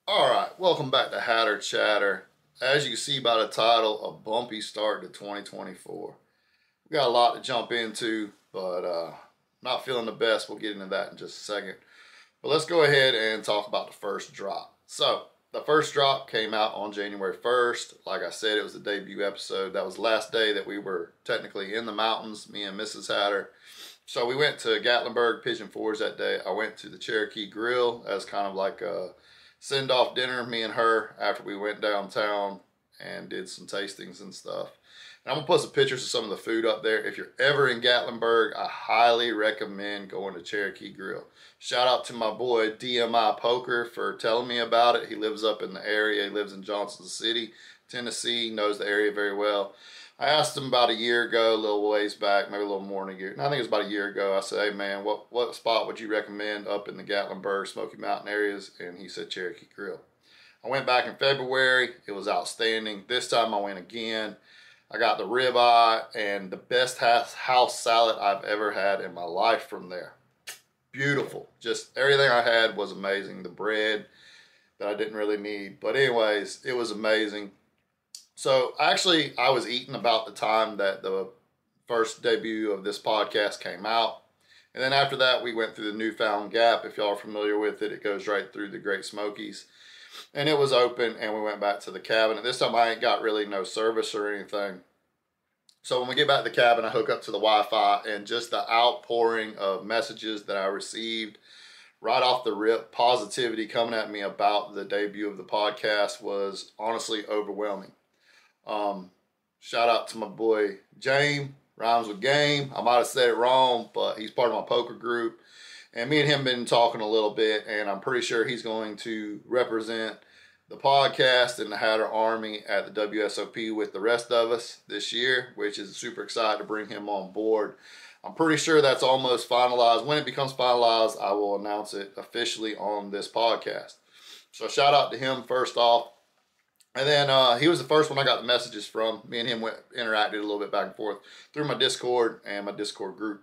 Alright, welcome back to Hatter Chatter. As you can see by the title, a bumpy start to 2024. We got a lot to jump into, but not feeling the best. We'll get into that in just a second. But let's go ahead and talk about the first drop. So, the first drop came out on January 1st. Like I said, it was the debut episode. That was the last day that we were technically in the mountains, me and Mrs. Hatter. So we went to Gatlinburg, Pigeon Forge that day. I went to the Cherokee Grill as kind of like a send-off dinner, me and her, after we went downtown and did some tastings and stuff. And I'm going to put some pictures of some of the food up there. If you're ever in Gatlinburg, I highly recommend going to Cherokee Grill. Shout out to my boy DMI Poker for telling me about it. He lives up in the area. He lives in Johnson City, Tennessee, knows the area very well. I asked him about a year ago, a little ways back, maybe a little more than a year. No, I think it was about a year ago. I said, hey man, what spot would you recommend up in the Gatlinburg, Smoky Mountain areas? And he said Cherokee Grill. I went back in February. It was outstanding. This time I went again. I got the ribeye and the best house salad I've ever had in my life from there. Beautiful. Just everything I had was amazing. The bread that I didn't really need. But anyways, it was amazing. So actually, I was eating about the time that the first debut of this podcast came out. And then after that, we went through the Newfound Gap. If y'all are familiar with it, it goes right through the Great Smokies. And it was open, and we went back to the cabin. And this time, I ain't got really no service or anything. So when we get back to the cabin, I hook up to the Wi-Fi, and just the outpouring of messages that I received right off the rip, positivity coming at me about the debut of the podcast was honestly overwhelming. Shout out to my boy James, rhymes with game. I might have said it wrong, but he's part of my poker group. And me and him been talking a little bit, and I'm pretty sure he's going to represent the podcast and the Hatter Army at the WSOP with the rest of us this year, which is super excited to bring him on board. I'm pretty sure that's almost finalized. When it becomes finalized, I will announce it officially on this podcast. So shout out to him first off. And then he was the first one I got the messages from. Me and him interacted a little bit back and forth through my Discord and my Discord group.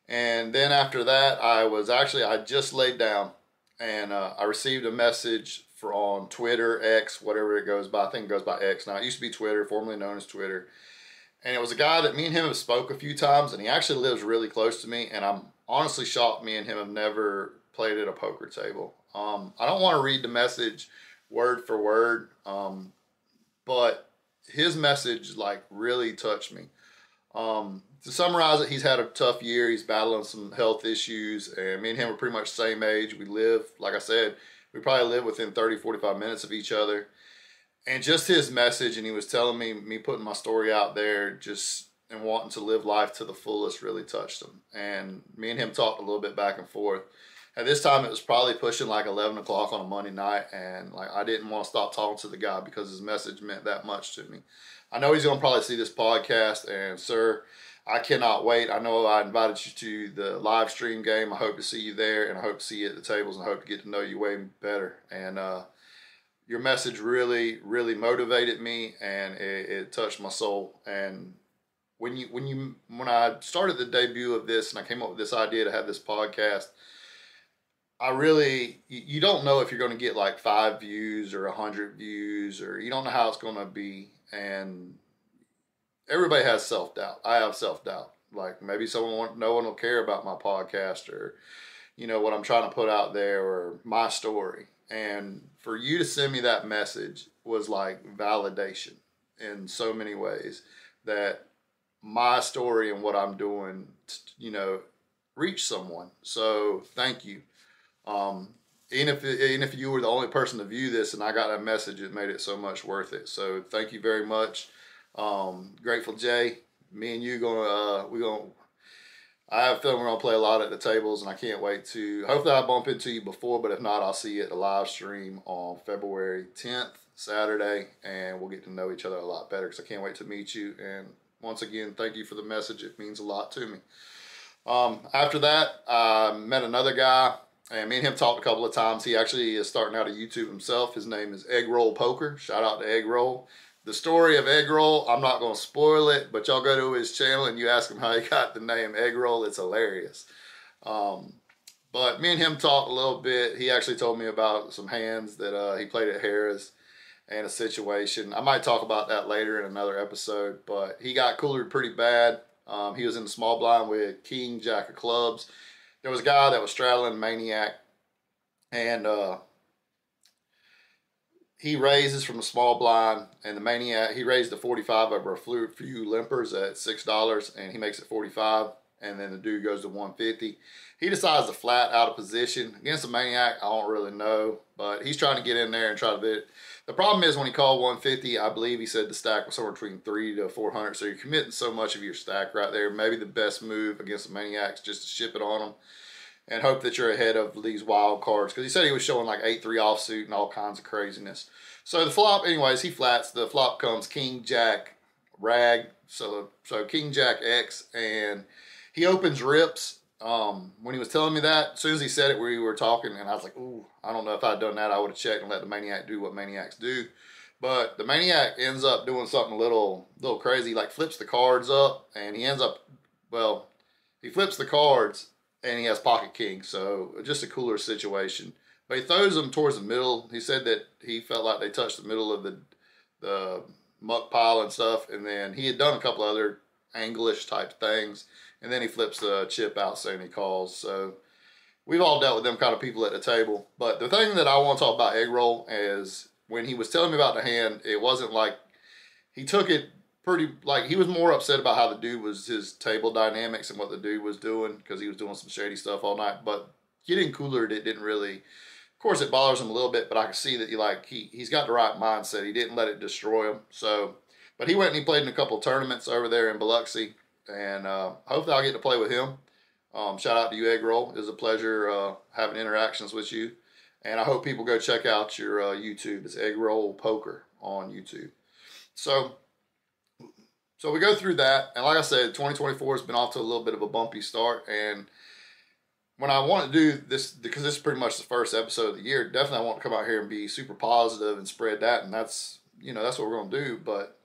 And then after that, I just laid down, and I received a message on Twitter, X, whatever it goes by. I think it goes by X now. It used to be Twitter, formerly known as Twitter. And it was a guy that me and him have spoke a few times, and he actually lives really close to me. And I'm honestly shocked me and him have never played at a poker table. I don't want to read the message word for word, but his message like really touched me. To summarize it, he's had a tough year. He's battling some health issues, and me and him are pretty much the same age. We live, like I said, we probably live within 30, 45 minutes of each other. And just his message, and he was telling me putting my story out there just and wanting to live life to the fullest really touched him. And me and him talked a little bit back and forth. At this time, it was probably pushing like 11 o'clock on a Monday night, and like I didn't want to stop talking to the guy because his message meant that much to me. I know he's going to probably see this podcast, and sir, I cannot wait. I know I invited you to the live stream game. I hope to see you there, and I hope to see you at the tables, and I hope to get to know you way better. And your message really, really motivated me, and it touched my soul. And when I started the debut of this, and I came up with this idea to have this podcast, you don't know if you're going to get like 5 views or 100 views, or you don't know how it's going to be. And everybody has self-doubt. I have self-doubt. Like maybe no one will care about my podcast, or, you know, what I'm trying to put out there, or my story. And for you to send me that message was like validation in so many ways that my story and what I'm doing, you know, reached someone. So thank you. Even if you were the only person to view this and I got that message, it made it so much worth it. So thank you very much. Grateful Jay, me and you I have a feeling we're gonna play a lot at the tables, and I can't wait to, hopefully I bump into you before, but if not, I'll see you at the live stream on February 10th, Saturday, and we'll get to know each other a lot better, because I can't wait to meet you. And once again, thank you for the message. It means a lot to me. After that, I met another guy, and me and him talked a couple of times. He actually is starting out a YouTube himself. His name is Egg Roll Poker. Shout out to Egg Roll. The story of Egg Roll, I'm not going to spoil it, but y'all go to his channel and you ask him how he got the name Egg Roll. It's hilarious. But me and him talked a little bit. He actually told me about some hands that he played at Harris and a situation. I might talk about that later in another episode, but he got coolered pretty bad. He was in the small blind with King, Jack of clubs. There was a guy that was straddling Maniac, and he raises from the small blind, and the Maniac, he raised to 45 over a few limpers at $6, and he makes it 45, and then the dude goes to 150. He decides to flat out of position. Against the Maniac, I don't really know, but he's trying to get in there and try to bid. The problem is when he called 150, I believe he said the stack was somewhere between 300 to 400, so you're committing so much of your stack right there. Maybe the best move against the Maniacs just to ship it on them and hope that you're ahead of these wild cards. Because he said he was showing like 8-3 offsuit and all kinds of craziness. So the flop, anyways, he flats. The flop comes King, Jack, Rag. So King, Jack, X. And he opens rips. When he was telling me that, as soon as he said it, we were talking, and I was like, ooh, I don't know if I'd done that. I would have checked and let the Maniac do what Maniacs do. But the Maniac ends up doing something a little crazy, like flips the cards up, and he ends up, well, he flips the cards, and he has pocket king, so just a cooler situation. But he throws them towards the middle. He said that he felt like they touched the middle of the muck pile and stuff, and then he had done a couple other anglish type things, and then he flips the chip out saying he calls. So we've all dealt with them kind of people at the table. But the thing that I want to talk about egg roll is when he was telling me about the hand, it wasn't like he took it pretty, like he was more upset about how the dude was, his table dynamics and what the dude was doing, because he was doing some shady stuff all night. But getting cooler, it didn't really, of course it bothers him a little bit, but I can see that he's got the right mindset. He didn't let it destroy him. So, but he went and he played in a couple of tournaments over there in Biloxi, and hopefully I'll get to play with him. Shout out to you, Egg Roll. It was a pleasure having interactions with you, and I hope people go check out your YouTube. It's Egg Roll Poker on YouTube. So we go through that, and like I said, 2024 has been off to a little bit of a bumpy start, and when I want to do this, because this is pretty much the first episode of the year, definitely I want to come out here and be super positive and spread that, and that's what we're going to do. But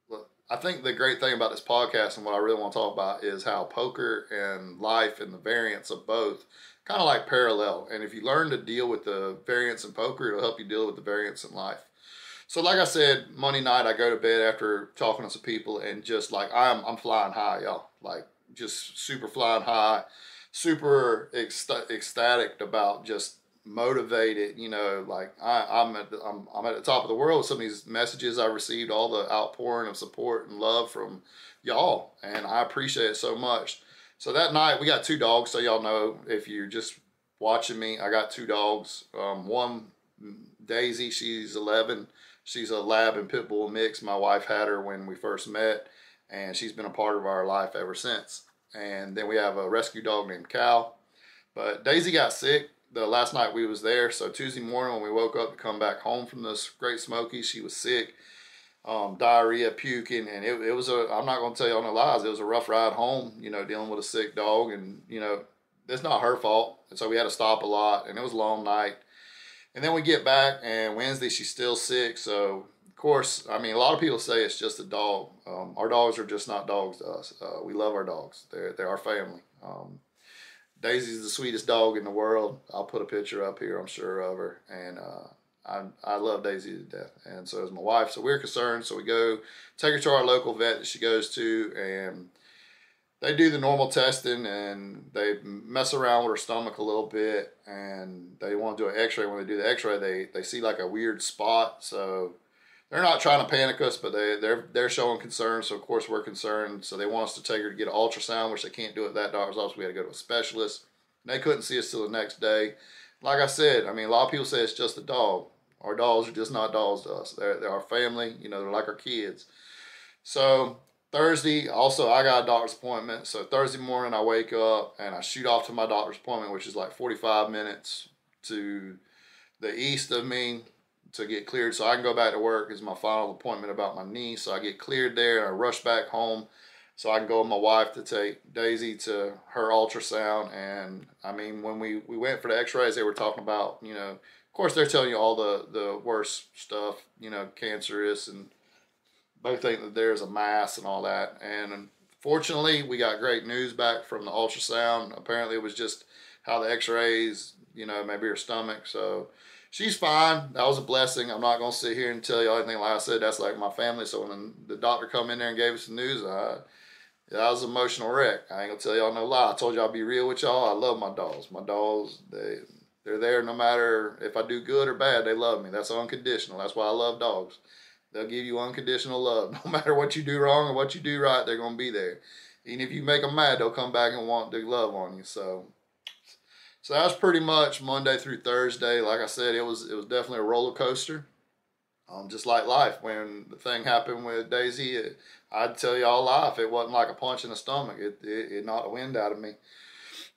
look, I think the great thing about this podcast and what I really want to talk about is how poker and life and the variance of both kind of like parallel, and if you learn to deal with the variance in poker, it'll help you deal with the variance in life. So like I said, Monday night I go to bed after talking to some people, and just like I'm flying high, y'all. Like just super flying high, super ecstatic about, just motivated. Like I'm at the top of the world with some of these messages I received, all the outpouring of support and love from y'all, and I appreciate it so much. So that night we got 2 dogs. So y'all know, if you're just watching me, I got 2 dogs. One, Daisy, she's 11. She's a lab and pit bull mix. My wife had her when we first met, and she's been a part of our life ever since. And then we have a rescue dog named Cal. But Daisy got sick the last night we was there. So Tuesday morning when we woke up to come back home from this Great Smoky, she was sick, diarrhea, puking, and it was I'm not going to tell you all no lies, it was a rough ride home, dealing with a sick dog, and, it's not her fault. And so we had to stop a lot, and it was a long night. And then we get back, and Wednesday she's still sick. So, of course, I mean, a lot of people say it's just a dog. Our dogs are just not dogs to us. We love our dogs. They're our family. Daisy's the sweetest dog in the world. I'll put a picture up here, I'm sure, of her. And I love Daisy to death. And so is my wife. So we're concerned. So we go take her to our local vet that she goes to, and they do the normal testing, and they mess around with her stomach a little bit, and they want to do an x-ray. When they do the x-ray, they see like a weird spot. So they're not trying to panic us, but they're showing concern. So of course we're concerned. So they want us to take her to get an ultrasound, which they can't do at that doctor's office. We had to go to a specialist. And they couldn't see us till the next day. Like I said, I mean, a lot of people say it's just a dog. Our dogs are just not dogs to us. They're our family. They're like our kids. So Thursday, also, I got a doctor's appointment. So Thursday morning, I wake up and I shoot off to my doctor's appointment, which is like 45 minutes to the east of me to get cleared so I can go back to work. It's my final appointment about my knee. So I get cleared there and I rush back home so I can go with my wife to take Daisy to her ultrasound. And I mean, when we went for the x-rays, they were talking about, of course, they're telling you all the worst stuff, cancerous, and they think that there's a mass and all that. And fortunately, we got great news back from the ultrasound. Apparently, it was just how the x-rays, you know, maybe her stomach. So she's fine. That was a blessing. I'm not going to sit here and tell you anything. Like I said, that's like my family. So when the doctor come in there and gave us the news, that was an emotional wreck. I ain't going to tell y'all no lie. I told y'all I'd be real with y'all. I love my dogs. My dogs, they're there no matter if I do good or bad. They love me. That's unconditional. That's why I love dogs. They'll give you unconditional love. No matter what you do wrong or what you do right, they're going to be there. Even if you make them mad, they'll come back and want their love on you. So that was pretty much Monday through Thursday. Like I said, it was definitely a roller coaster. Just like life. When the thing happened with Daisy, I'd tell you all life, it wasn't like a punch in the stomach. It knocked the wind out of me.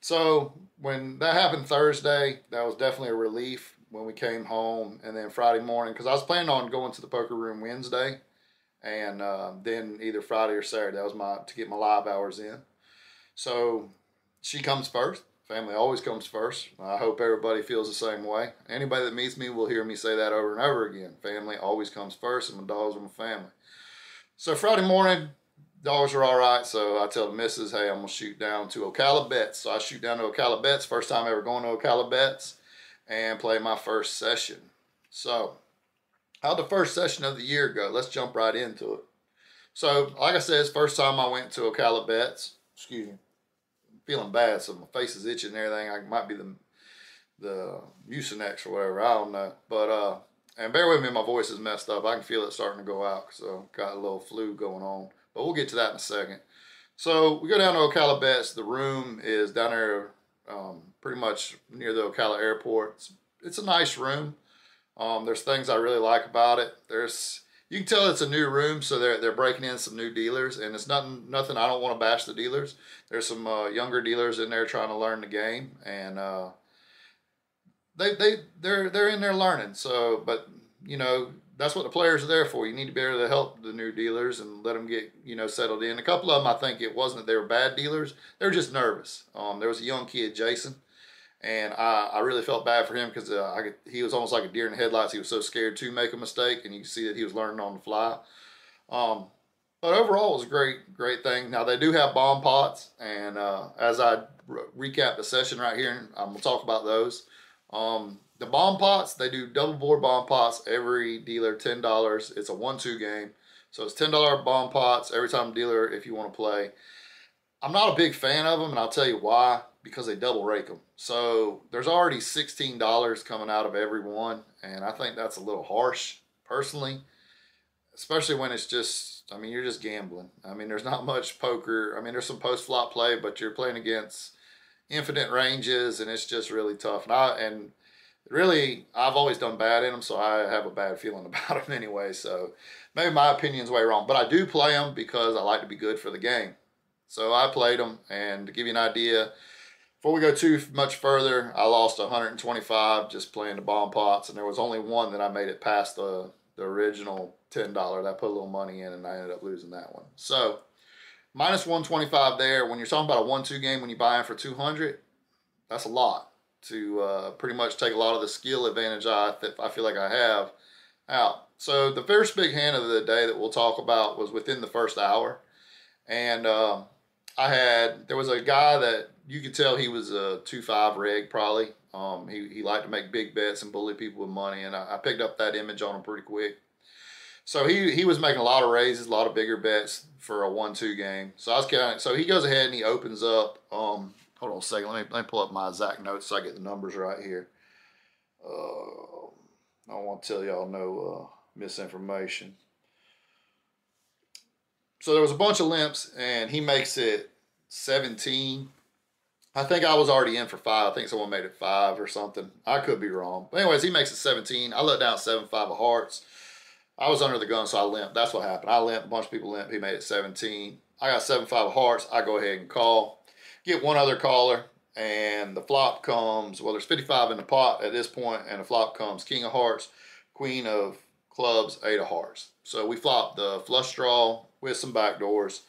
So when that happened Thursday, that was definitely a relief when we came home. And then Friday morning, because I was planning on going to the poker room Wednesday, and then either Friday or Saturday. That was to get my live hours in. So she comes first. Family always comes first. I hope everybody feels the same way. Anybody that meets me will hear me say that over and over again. Family always comes first, and my dogs are my family. So Friday morning, dogs are all right. So I tell the missus, hey, I'm going to shoot down to Ocala Bets. So I shoot down to Ocala Bets. First time ever going to Ocala Bets, and play my first session. So how'd the first session of the year go? Let's jump right into it. So like I said, it's the first time I went to Ocala Bets. Excuse me. Feeling bad, so my face is itching and everything. I might be the Mucinex or whatever. I don't know. But and bear with me, my voice is messed up. I can feel it starting to go out, so got a little flu going on. But we'll get to that in a second. So we go down to Ocala Bets. The room is down there, pretty much near the Ocala Airport. It's a nice room. There's things I really like about it. You can tell it's a new room, so they're breaking in some new dealers, and it's nothing. I don't want to bash the dealers. There's some younger dealers in there trying to learn the game, and they're in there learning. So, but you know, that's what the players are there for. You need to be able to help the new dealers and let them get, you know, settled in. A couple of them, I think it wasn't that they were bad dealers. They were just nervous. There was a young kid, Jason. And I really felt bad for him because he was almost like a deer in the headlights. He was so scared to make a mistake, and you can see that he was learning on the fly. But overall, it was a great thing. Now, they do have bomb pots, and as I recap the session right here, I'm going to talk about those. The bomb pots, they do double board bomb pots. Every dealer, $10. It's a 1-2 game. So it's $10 bomb pots every time dealer if you want to play. I'm not a big fan of them, and I'll tell you why. Because they double rake them. So there's already $16 coming out of every one, and I think that's a little harsh, personally. Especially when it's just, I mean, you're just gambling. I mean, there's not much poker. I mean, there's some post-flop play, but you're playing against infinite ranges, and it's just really tough. And really, I've always done bad in them, so I have a bad feeling about them anyway. So maybe my opinion's way wrong. But I do play them because I like to be good for the game. So I played them, and to give you an idea, before we go too much further, I lost 125 just playing the bomb pots, and there was only one that I made it past the original $10. I put a little money in, and I ended up losing that one. So minus 125 there. When you're talking about a 1-2 game, when you buy in for 200, that's a lot to pretty much take a lot of the skill advantage I feel like I have out. So the first big hand of the day that we'll talk about was within the first hour, and there was a guy that you could tell he was a 2-5 reg probably. He liked to make big bets and bully people with money, and I picked up that image on him pretty quick. So he was making a lot of raises, a lot of bigger bets for a 1-2 game. So he goes ahead and he opens up. Hold on a second, let me pull up my exact notes so I get the numbers right here. I don't want to tell y'all no misinformation. So there was a bunch of limps, and he makes it 17. I think I was already in for 5. I think someone made it 5 or something. I could be wrong. But anyways, he makes it 17. I let down 7-5 of hearts. I was under the gun, so I limped. That's what happened. I limped. A bunch of people limped. He made it 17. I got 7-5 of hearts. I go ahead and call. Get one other caller, and the flop comes, well, there's 55 in the pot at this point, and the flop comes king of hearts, queen of clubs, 8 of hearts. So we flop the flush draw with some backdoors.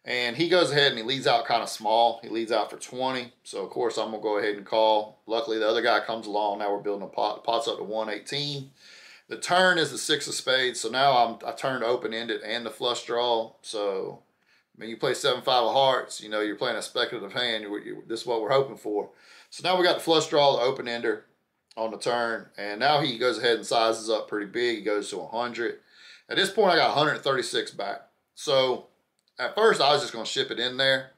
And he goes ahead and he leads out kind of small. He leads out for 20. So, of course, I'm going to go ahead and call. Luckily, the other guy comes along. Now we're building a pot. The pot's up to 118. The turn is the 6 of spades. So now I turned open-ended and the flush draw. So, I mean, you play 7-5 of hearts. You know, you're playing a speculative hand. This is what we're hoping for. So now we got the flush draw, the open ender on the turn, and now he goes ahead and sizes up pretty big. He goes to 100. At this point, I got 136 back. So at first, I was just going to ship it in there,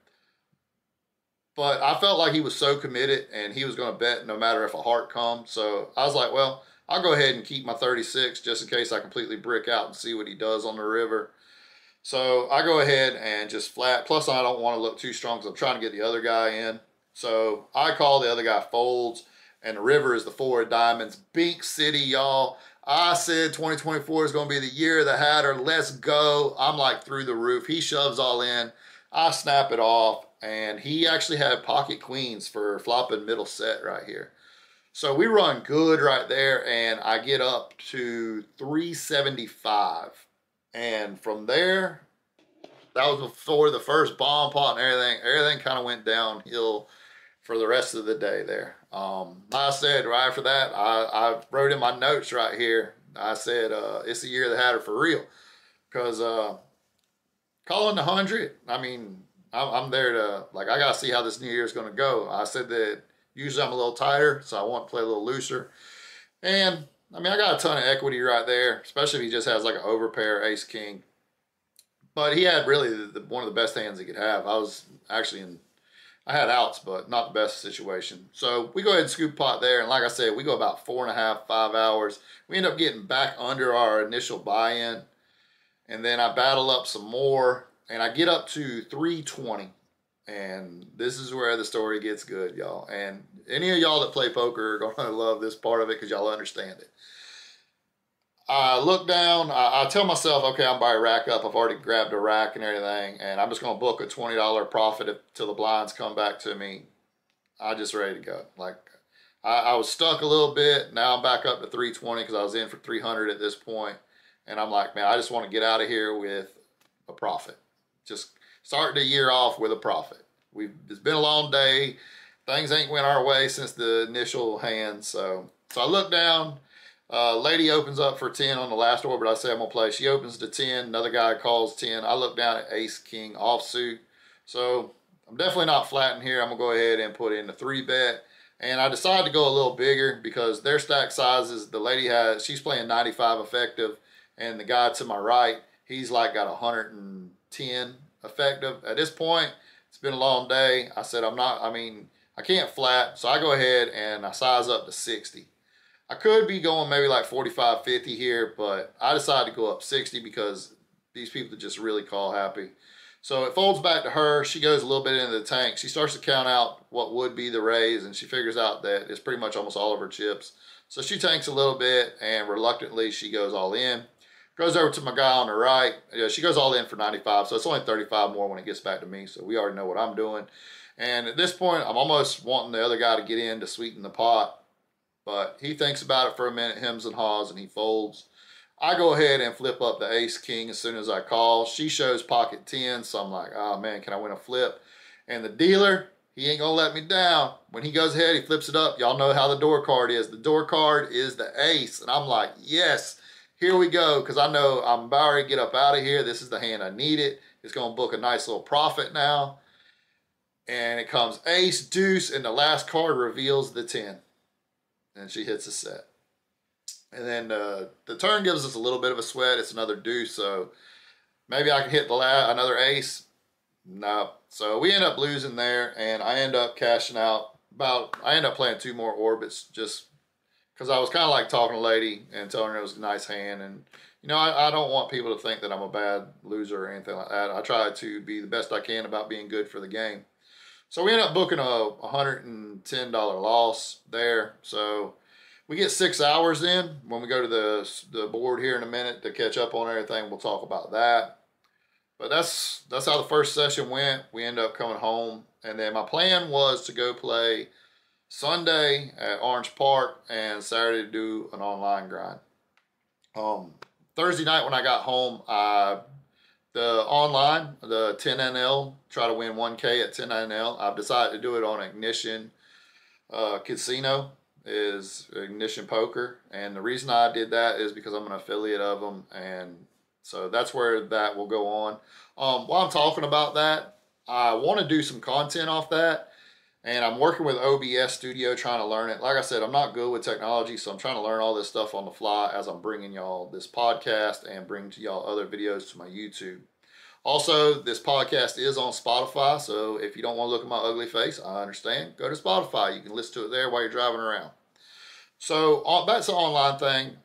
but I felt like he was so committed and he was going to bet no matter if a heart comes. So I was like, well, I'll go ahead and keep my 36 just in case I completely brick out and see what he does on the river. So I go ahead and just flat. Plus, I don't want to look too strong because I'm trying to get the other guy in. So I call, the other guy folds, and the river is the 4 of diamonds. Bink City, y'all. I said 2024 is going to be the year of the Hatter. Let's go. I'm like through the roof. He shoves all in. I snap it off. And he actually had pocket queens for flopping middle set right here. So we run good right there, and I get up to 375. And from there, that was before the first bomb pot and everything. Everything kind of went downhill for the rest of the day there. I said right after that, I wrote in my notes right here. I said, it's the year of the Hatter for real. Because calling the 100, I mean, I'm there to, like, I got to see how this new year is going to go. I said that usually I'm a little tighter, so I want to play a little looser. And, I mean, I got a ton of equity right there, especially if he just has like an overpair, ace, king. But he had really one of the best hands he could have. I had outs, but not the best situation. So we go ahead and scoop pot there. And like I said, we go about 4.5, 5 hours. We end up getting back under our initial buy-in. And then I battle up some more. And I get up to 320. And this is where the story gets good, y'all. And any of y'all that play poker are going to love this part of it because y'all understand it. I look down. I tell myself, okay, I'm by a rack up. I've already grabbed a rack and everything. And I'm just going to book a $20 profit till the blinds come back to me. I'm just ready to go. Like, I was stuck a little bit. Now I'm back up to 320 because I was in for 300 at this point. And I'm like, man, I just want to get out of here with a profit. Just starting the year off with a profit. It's been a long day. Things ain't went our way since the initial hand. So I look down. Lady opens up for 10 on the last orbit I say I'm going to play. She opens to 10. Another guy calls 10. I look down at ace, king, offsuit. So I'm definitely not flatting here. I'm going to go ahead and put in the 3-bet. And I decided to go a little bigger because their stack sizes, the lady she's playing 95 effective. And the guy to my right, he's like got 110 effective. At this point, it's been a long day. I said, I can't flat. So I go ahead and I size up to 60. I could be going maybe like 45, 50 here, but I decided to go up 60 because these people just really call happy. So it folds back to her. She goes a little bit into the tank. She starts to count out what would be the raise, and she figures out that it's pretty much almost all of her chips. So she tanks a little bit, and reluctantly she goes all in. Goes over to my guy on the right. She goes all in for 95, so it's only 35 more when it gets back to me, so we already know what I'm doing. And at this point, I'm almost wanting the other guy to get in to sweeten the pot. But he thinks about it for a minute, hems and haws, and he folds. I go ahead and flip up the ace king as soon as I call. She shows pocket 10, so I'm like, oh man, can I win a flip? And the dealer, he ain't gonna let me down. When he goes ahead, he flips it up. Y'all know how the door card is. The door card is the ace. And I'm like, yes, here we go. Because I know I'm about to get up out of here. This is the hand I needed. It's gonna book a nice little profit now. And it comes ace, deuce, and the last card reveals the 10. And she hits a set. And then the turn gives us a little bit of a sweat. It's another deuce, so maybe I can hit another ace. No. So we end up losing there, and I end up cashing out I end up playing 2 more orbits just because I was kind of like talking to a lady and telling her it was a nice hand. And, you know, I don't want people to think that I'm a bad loser or anything like that. I try to be the best I can about being good for the game. So we end up booking a $110 loss there. So we get 6 hours in. When we go to the board here in a minute to catch up on everything, we'll talk about that. But that's how the first session went. We end up coming home. And then my plan was to go play Sunday at Orange Park and Saturday to do an online grind. Thursday night when I got home, the 10NL, try to win 1K at 10NL. I've decided to do it on Ignition Casino, is Ignition Poker. And the reason I did that is because I'm an affiliate of them. And so that's where that will go on. While I'm talking about that, I want to do some content off that. And I'm working with OBS Studio trying to learn it. Like I said, I'm not good with technology, so I'm trying to learn all this stuff on the fly as I'm bringing y'all this podcast and bringing to y'all other videos to my YouTube. Also, this podcast is on Spotify, so if you don't want to look at my ugly face, I understand. Go to Spotify. You can listen to it there while you're driving around. So that's an online thing.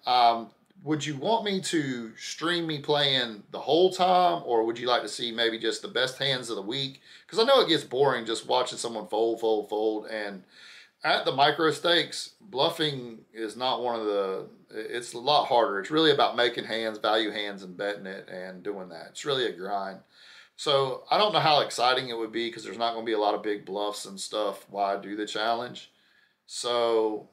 Would you want me to stream me playing the whole time, or would you like to see maybe just the best hands of the week? Because I know it gets boring just watching someone fold, and at the micro stakes, bluffing is not one of the. It's a lot harder. It's really about making hands, value hands, and betting it and doing that. It's really a grind. So I don't know how exciting it would be because there's not going to be a lot of big bluffs and stuff while I do the challenge. So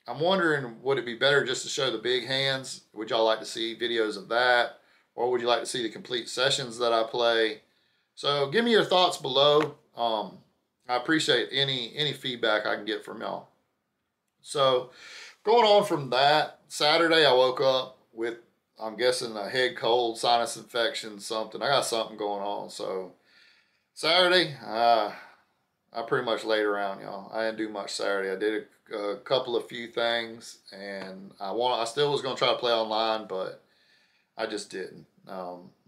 I'm wondering, would it be better just to show the big hands? Would y'all like to see videos of that? Or would you like to see the complete sessions that I play? So give me your thoughts below. I appreciate any feedback I can get from y'all. So going on from that, Saturday I woke up with, I'm guessing, a head cold, sinus infection, something. I got something going on. So Saturday, I pretty much laid around, y'all. I didn't do much Saturday. I did a couple of few things, and I still was gonna try to play online, but I just didn't.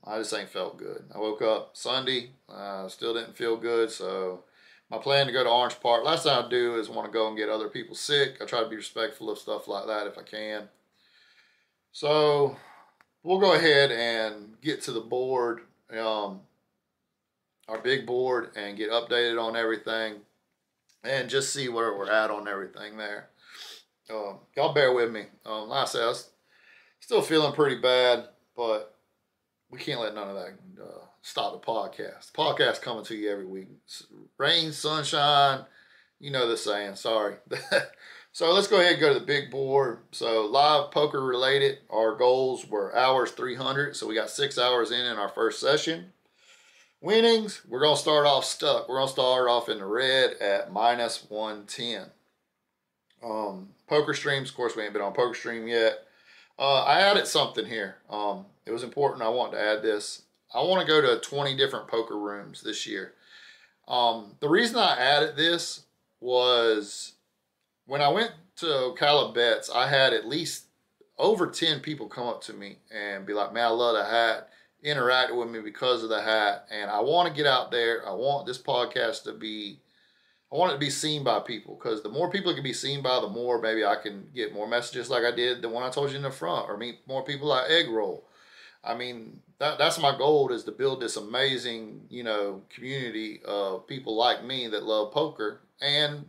I just ain't felt good. I woke up Sunday, still didn't feel good, so my plan to go to Orange Park. Last thing I do is want to go and get other people sick. I try to be respectful of stuff like that if I can. So we'll go ahead and get to the board, our big board, and get updated on everything and just see where we're at on everything there. Y'all bear with me. Like I said, I was still feeling pretty bad, but we can't let none of that stop the podcast. The podcast coming to you every week. Rain, sunshine, you know the saying. Sorry. So let's go ahead and go to the big board. So live poker related, our goals were hours 300. So we got 6 hours in our first session. Winnings, we're going to start off stuck. We're going to start off in the red at minus 110. Poker streams, of course, we ain't been on poker stream yet. I added something here. It was important. I wanted to add this. I want to go to 20 different poker rooms this year. The reason I added this was when I went to Ocala Bets, I had at least over 10 people come up to me and be like, man, I love the hat. Interacted with me because of the hat, and I want to get out there. I want this podcast to be, I want it to be seen by people, because the more people it can be seen by, the more maybe I can get more messages like I did the one I told you in the front, or meet more people like Egg Roll. I mean, that's my goal, is to build this amazing, community of people like me that love poker and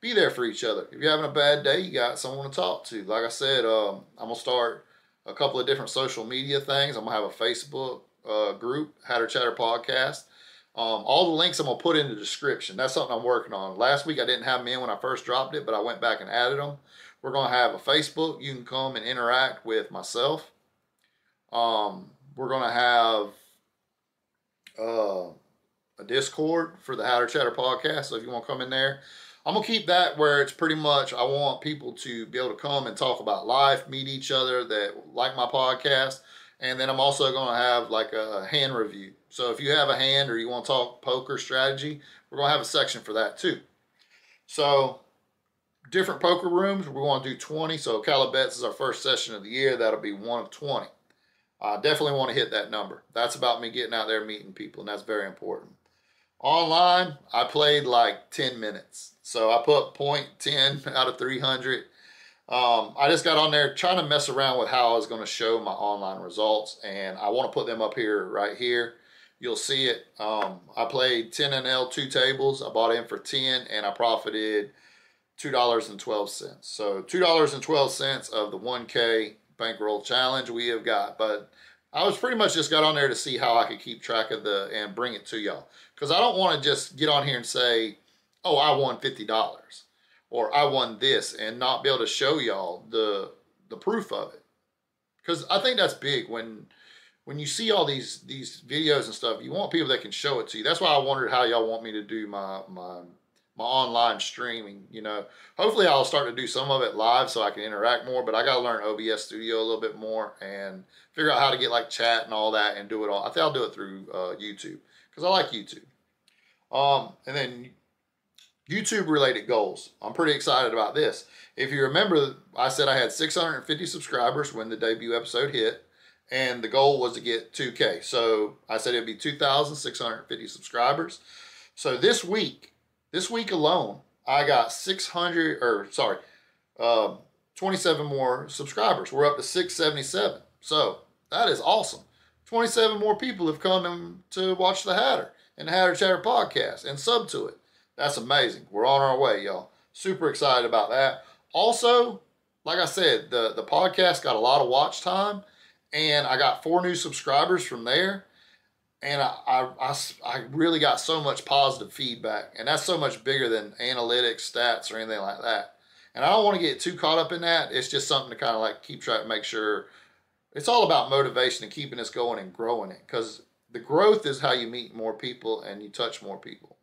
be there for each other. If you're having a bad day, you got someone to talk to. Like I said, I'm gonna start a couple of different social media things. I'm going to have a Facebook group, Hatter Chatter Podcast. All the links I'm going to put in the description. That's something I'm working on. Last week I didn't have them in when I first dropped it, but I went back and added them. We're going to have a Facebook. You can come and interact with myself. We're going to have a Discord for the Hatter Chatter Podcast. So if you want to come in there, I'm going to keep that where it's pretty much, I want people to be able to come and talk about life, meet each other that like my podcast. And then I'm also going to have like a hand review. So if you have a hand or you want to talk poker strategy, we're going to have a section for that too. So different poker rooms, we're going to do 20. So Ocala Bets is our first session of the year. That'll be one of 20. I definitely want to hit that number. That's about me getting out there meeting people, and that's very important. Online, I played like 10 minutes. So I put 0.10 out of 300. I just got on there trying to mess around with how I was going to show my online results. And I want to put them up here, right here. You'll see it. I played 10 NL, 2 tables. I bought in for 10 and I profited $2.12. So $2.12 of the 1K bankroll challenge we have got. But I was pretty much just got on there to see how I could keep track of and bring it to y'all. Because I don't want to just get on here and say, oh, I won $50 or I won this, and not be able to show y'all the proof of it. Because I think that's big when you see all these videos and stuff. You want people that can show it to you. That's why I wondered how y'all want me to do my online streaming. Hopefully I'll start to do some of it live so I can interact more. But I got to learn OBS Studio a little bit more and figure out how to get like chat and all that and do it all. I think I'll do it through YouTube because I like YouTube. And then YouTube related goals. I'm pretty excited about this. If you remember, I said I had 650 subscribers when the debut episode hit, and the goal was to get 2K. So I said it'd be 2,650 subscribers. So this week alone, I got 27 more subscribers. We're up to 677. So that is awesome. 27 more people have come in to watch the Hatter and the Hatter Chatter podcast and sub to it. That's amazing. We're on our way, y'all. Super excited about that. Also, like I said, the podcast got a lot of watch time, and I got 4 new subscribers from there. And I really got so much positive feedback, and that's so much bigger than analytics, stats, or anything like that. And I don't want to get too caught up in that. It's just something to kind of like keep trying to make sure. It's all about motivation and keeping us going and growing it, because the growth is how you meet more people and you touch more people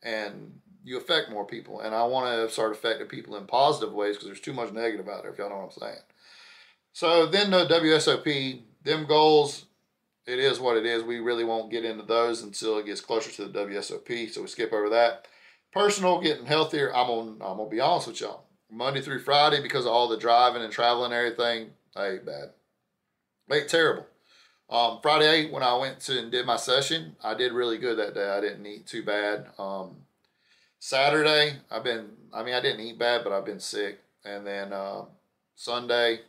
and you affect more people. And I want to start affecting people in positive ways, because there's too much negative out there, if y'all know what I'm saying. So then the WSOP, them goals, it is what it is. We really won't get into those until it gets closer to the WSOP, so we skip over that. Personal, getting healthier, I'm gonna be honest with y'all. Monday through Friday, because of all the driving and traveling and everything, I ate bad. I ate terrible. Friday, when I went to and did my session, I did really good that day. I didn't eat too bad. Saturday, I didn't eat bad, but I've been sick. And then Sunday,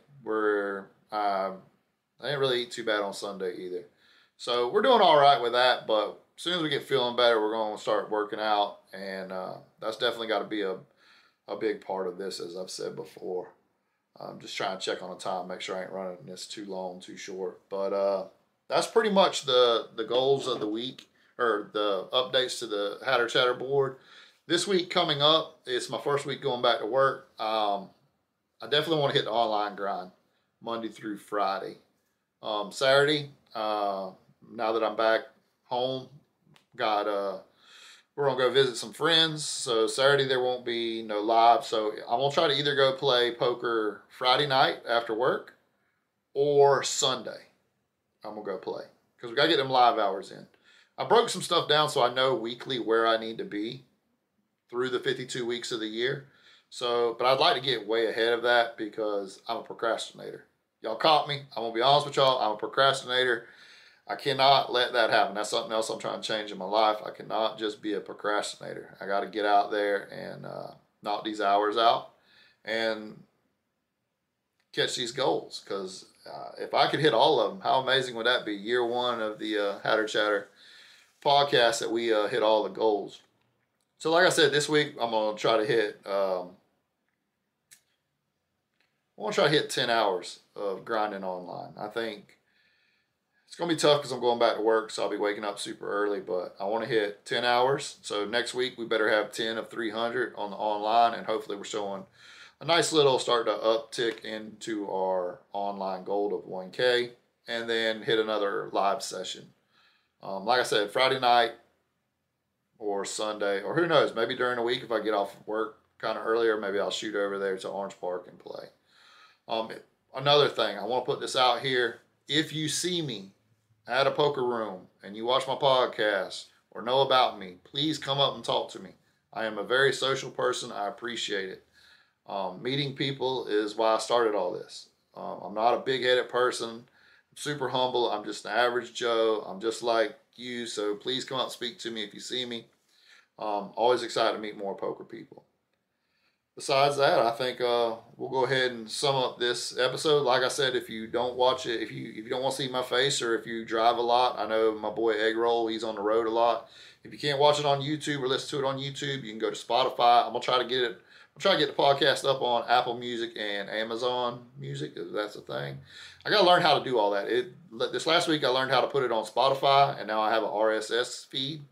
I didn't really eat too bad on Sunday either. So we're doing all right with that, but as soon as we get feeling better, we're going to start working out, and that's definitely got to be a big part of this, as I've said before. I'm just trying to check on the time, make sure I ain't running this too long, too short. But that's pretty much the goals of the week, or the updates to the Hatter Chatter board. This week coming up, it's my first week going back to work. I definitely want to hit the online grind Monday through Friday. Saturday, now that I'm back home, we're gonna go visit some friends. So Saturday there won't be no live. So I'm gonna try to either go play poker Friday night after work, or Sunday I'm gonna go play, because we gotta get them live hours in. I broke some stuff down so I know weekly where I need to be through the 52 weeks of the year. So, but I'd like to get way ahead of that, because I'm a procrastinator. Y'all caught me. I'm going to be honest with y'all. I'm a procrastinator. I cannot let that happen. That's something else I'm trying to change in my life. I cannot just be a procrastinator. I got to get out there and knock these hours out and catch these goals. Because if I could hit all of them, how amazing would that be? Year 1 of the Hatter Chatter podcast, that we hit all the goals. So like I said, this week I'm going to try to hit... I want to try to hit 10 hours of grinding online. I think it's going to be tough because I'm going back to work, so I'll be waking up super early, but I want to hit 10 hours. So next week we better have 10 of 300 on the online, and hopefully we're showing a nice little start to uptick into our online goal of 1K, and then hit another live session. Like I said, Friday night or Sunday, or who knows, maybe during the week if I get off work kind of earlier, maybe I'll shoot over there to Orange Park and play. Another thing, I want to put this out here. If you see me at a poker room and you watch my podcast or know about me, please come up and talk to me. I am a very social person. I appreciate it. Meeting people is why I started all this. I'm not a big-headed person. I'm super humble. I'm just an average Joe. I'm just like you. So please come up and speak to me if you see me. Always excited to meet more poker people. Besides that, I think we'll go ahead and sum up this episode. Like I said, if you don't watch it, if you don't want to see my face, or if you drive a lot, I know my boy Egg Roll, he's on the road a lot. If you can't watch it on YouTube or listen to it on YouTube, you can go to Spotify. I'm gonna try to get it. I'm trying to get the podcast up on Apple Music and Amazon Music, if that's a thing. I gotta learn how to do all that. This last week I learned how to put it on Spotify, and now I have an RSS feed.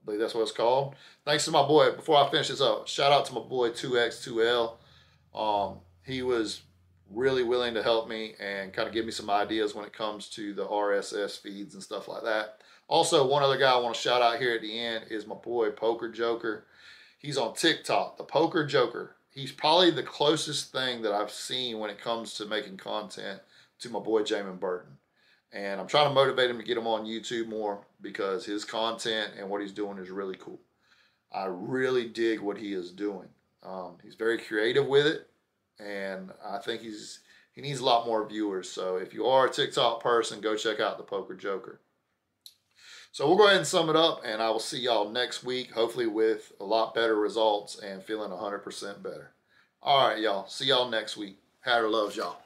I believe that's what it's called. Thanks to my boy. Before I finish this up, shout out to my boy 2X2L. He was really willing to help me and kind of give me some ideas when it comes to the RSS feeds and stuff like that. Also, one other guy I want to shout out here at the end is my boy Poker Joker. He's on TikTok, the Poker Joker. He's probably the closest thing that I've seen when it comes to making content to my boy Jamin Burton. And I'm trying to motivate him to get him on YouTube more, because his content and what he's doing is really cool. I really dig what he is doing. He's very creative with it, and I think he needs a lot more viewers. So if you are a TikTok person, go check out the Poker Joker. So we'll go ahead and sum it up, and I will see y'all next week, hopefully with a lot better results and feeling 100% better. All right, y'all. See y'all next week. Hatter loves y'all.